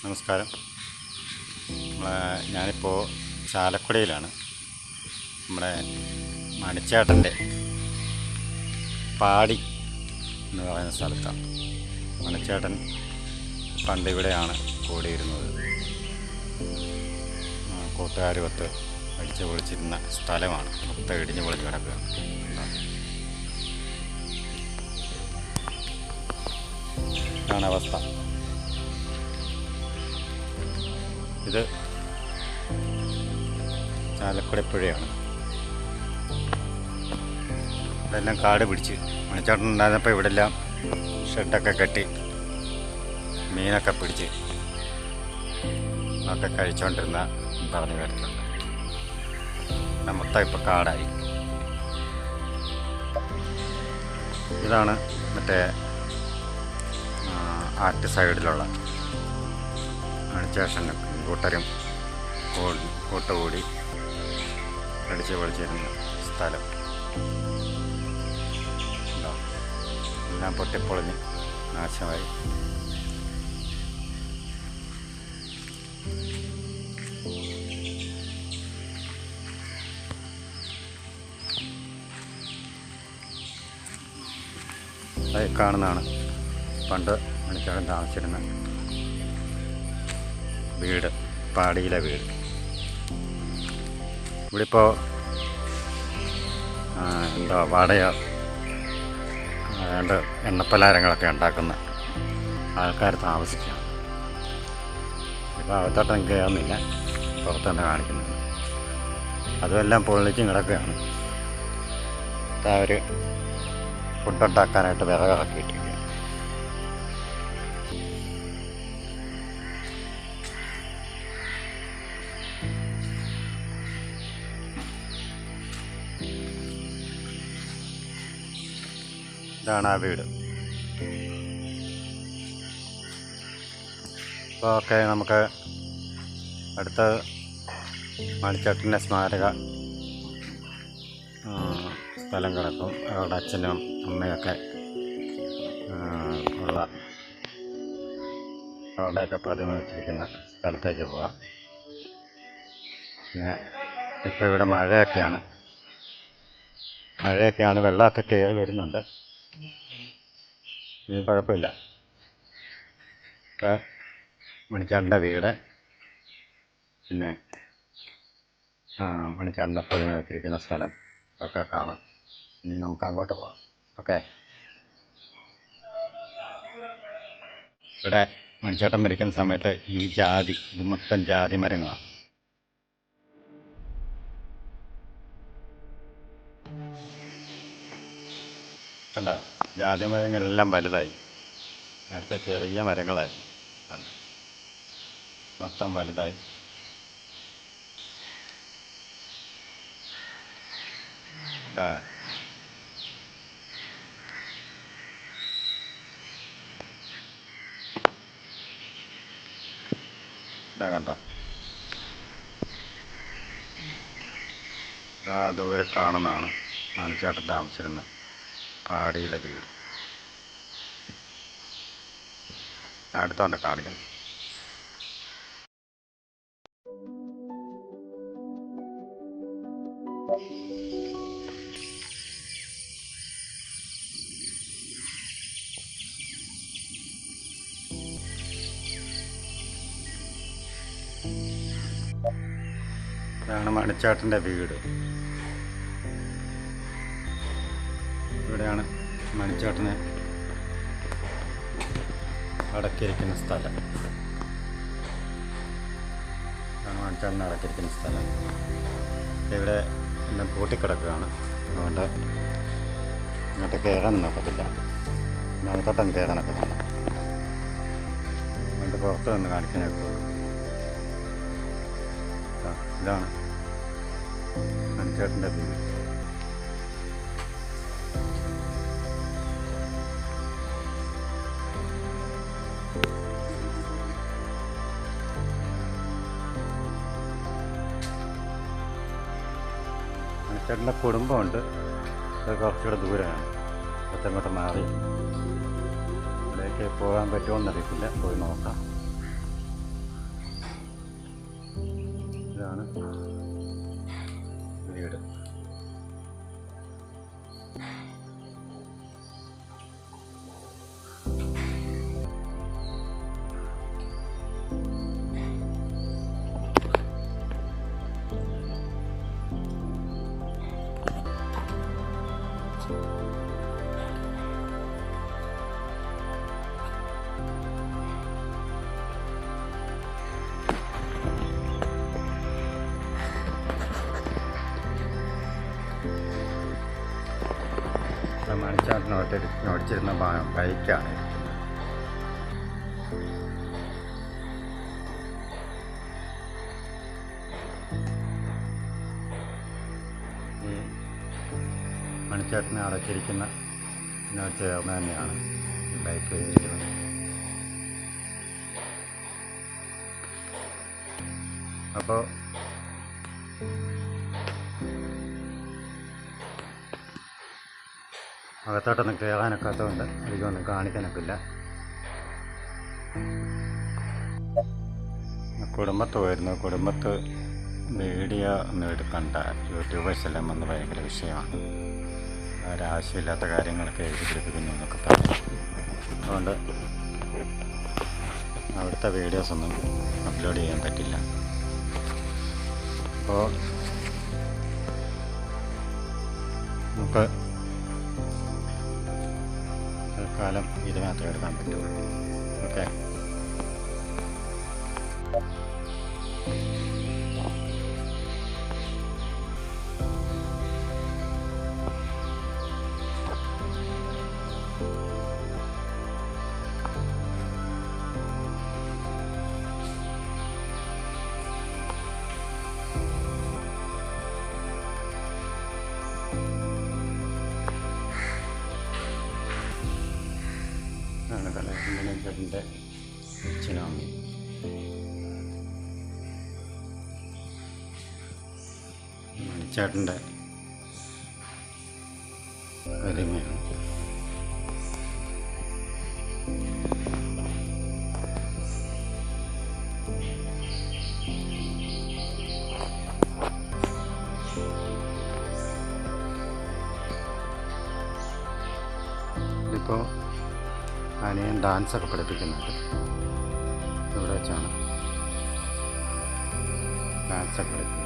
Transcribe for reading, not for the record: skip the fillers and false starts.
നമസ്കാരം. ഞാനിപ്പോൾ ചാലക്കുടിയിലാണ്. നമ്മുടെ മണിച്ചേട്ടൻ്റെ പാടി എന്ന് പറയുന്ന സ്ഥലത്താണ്. മണിച്ചേട്ടൻ പണ്ട് ഇവിടെയാണ് കൂടിയിരുന്നത്. കൂട്ടുകാരുമൊത്ത് അടിച്ചു പൊളിച്ചിരുന്ന സ്ഥലമാണ്. മൊത്തം ഇടിഞ്ഞു പൊളിച്ച് കിടക്കുകയാണ്. ഇതാണ് അവസ്ഥ. ഇത് ചാലക്കുടി പുഴയാണ്. ഇതെല്ലാം കാട് പിടിച്ച് മണിച്ചേട്ടൻ ഉണ്ടായിരുന്നപ്പോൾ ഇവിടെ എല്ലാം ഷെഡൊക്കെ കെട്ടി മീനൊക്കെ പിടിച്ച് ഒക്കെ കഴിച്ചുകൊണ്ടിരുന്ന പറഞ്ഞു കേട്ടിട്ടുണ്ട്. മൊത്തം ഇപ്പോൾ കാടായി. ഇതാണ് മറ്റേ ആറ്റ് സൈഡിലുള്ള മണിച്ചേട്ടനും കൂട്ടരും കൂട്ടുകൂടി അടിച്ച് പൊളിച്ചിരുന്ന സ്ഥലം. എല്ലാം പൊട്ടിപ്പൊളിഞ്ഞ് നാശമായി. അത് കാണുന്നതാണ് പണ്ട് മണിച്ചേട്ടൻ താമസിച്ചിരുന്ന വീട്, പാടിയിലെ വീട്. ഇവിടെ ഇപ്പോൾ എന്താ വാടക ഏതാണ്ട് എണ്ണപ്പലഹാരങ്ങളൊക്കെ ഉണ്ടാക്കുന്ന ആൾക്കാർ താമസിക്കുകയാണ്. ഇപ്പോൾ അകത്തോട്ടൊന്നും കയറുന്നില്ല, പുറത്തന്നെ കാണിക്കുന്നുണ്ട്. അതുമെല്ലാം പൊളിച്ചും കിടക്കുകയാണ്. അവർ ഫുഡുണ്ടാക്കാനായിട്ട് വിറകിറക്കിയിട്ടിരിക്കുക. ഇതാണ് ആ വീട്. ഇപ്പോൾ ഒക്കെ നമുക്ക് അടുത്ത മണിച്ചേട്ടൻ്റെ സ്മാരക സ്ഥലം കിടക്കും. അവരുടെ അച്ഛനും അമ്മയൊക്കെ ഉള്ള അവിടെയൊക്കെ പ്രതിമ വെച്ചിരിക്കുന്ന സ്ഥലത്തേക്ക് പോകാം. പിന്നെ ഇപ്പോൾ ഇവിടെ മഴയൊക്കെയാണ്. വെള്ളമൊക്കെ കയറി വരുന്നുണ്ട്. ഇത് കുഴപ്പമില്ല. ഇപ്പോൾ മണിച്ചേട്ടൻ്റെ വീട്, പിന്നെ മണിച്ചേട്ടൻ്റെ പ്രതിമ വെച്ചിരിക്കുന്ന സ്ഥലം ഒക്കെ കാണാം. ഇനി നമുക്ക് അങ്ങോട്ട് പോകാം. ഓക്കെ. ഇവിടെ മണിച്ചേട്ടൻ മരിക്കുന്ന സമയത്ത് ഇത് മൊത്തം ജാതി മരങ്ങളാണ്. കണ്ട, ജാതി മരങ്ങളെല്ലാം വലുതായി. നേരത്തെ ചെറിയ മരങ്ങളായി, മൊത്തം വലുതായി. കണ്ടോ, ദൂരെ കാണുന്നതാണ് മണിച്ചേട്ടൻ താമസിച്ചിരുന്ന പാടിയിലെ വീട്. അടുത്തോണ്ട് കാണിക്കുന്നു. ഇതാണ് മണിച്ചേട്ടൻ്റെ വീട്. ഇവിടെയാണ് മണിച്ചേട്ടനെ അടക്കിയിരിക്കുന്ന സ്ഥലം. ഇതാണ് മണിച്ചേട്ടനെ അടക്കിയിരിക്കുന്ന സ്ഥലം. ഇവിടെ എല്ലാം കൂട്ടിക്കിടക്കുകയാണ്. അതുകൊണ്ട് ഇങ്ങോട്ട് കയറാൻ നോക്കത്തില്ല. അകത്തോട്ടം കയറാനൊക്കത്തില്ല. അതുകൊണ്ട് പുറത്ത് നിന്ന് കാണിക്കാനായിട്ടുള്ളൂ. ഇതാണ് മണിച്ചേട്ടൻ്റെ വീട്. മണിച്ചേട്ടൻ്റെ കുടുംബമുണ്ട്. അത് കുറച്ചുകൂടെ ദൂരമാണ്. കുറച്ചങ്ങോട്ട് മാറി. ഇവിടേക്ക് പോകാൻ പറ്റുമോ എന്നറിയത്തില്ല. പോയി നോക്കാം. ഓടിച്ചിരുന്ന ബൈക്കാണ് ഇരിക്കുന്നത്. ഈ മണിച്ചേട്ടനെ അടച്ചിരിക്കുന്ന ചേർന്ന് തന്നെയാണ് ഈ ബൈക്ക് ഇരിക്കുന്നത്. അപ്പോൾ അകത്തോട്ടൊന്നും കയറാനൊക്കാത്തതുകൊണ്ട് അധികമൊന്നും കാണിക്കാനൊക്കില്ല. കുടുംബത്ത് പോയിരുന്നു. കുടുംബത്ത് വീഡിയോ ഒന്നും എടുക്കണ്ട, യൂട്യൂബേഴ്സ് എല്ലാം വന്ന് ഭയങ്കര വിഷയമാണ്. ഒരാവശ്യമില്ലാത്ത കാര്യങ്ങളൊക്കെ എഴുതി പിടിപ്പിക്കുന്നു എന്നൊക്കെ പറഞ്ഞു. അതുകൊണ്ട് അവിടുത്തെ വീഡിയോസൊന്നും അപ്ലോഡ് ചെയ്യാൻ പറ്റില്ല. അപ്പോൾ നമുക്ക് തൽക്കാലം ഇത് മാത്രമേ എടുക്കാൻ പറ്റുള്ളൂ. ഓക്കെ, ചേട്ടൻ്റെ അച്ഛനാണ്. മണിച്ചേട്ടൻ്റെ വലിമയാണ്. ഇതിപ്പോൾ അനിയൻ ഡാൻസൊക്കെ പഠിപ്പിക്കുന്നുണ്ട്. ഇവിടെ വെച്ചാണ് ഡാൻസൊക്കെ പഠിപ്പിക്കുന്നത്.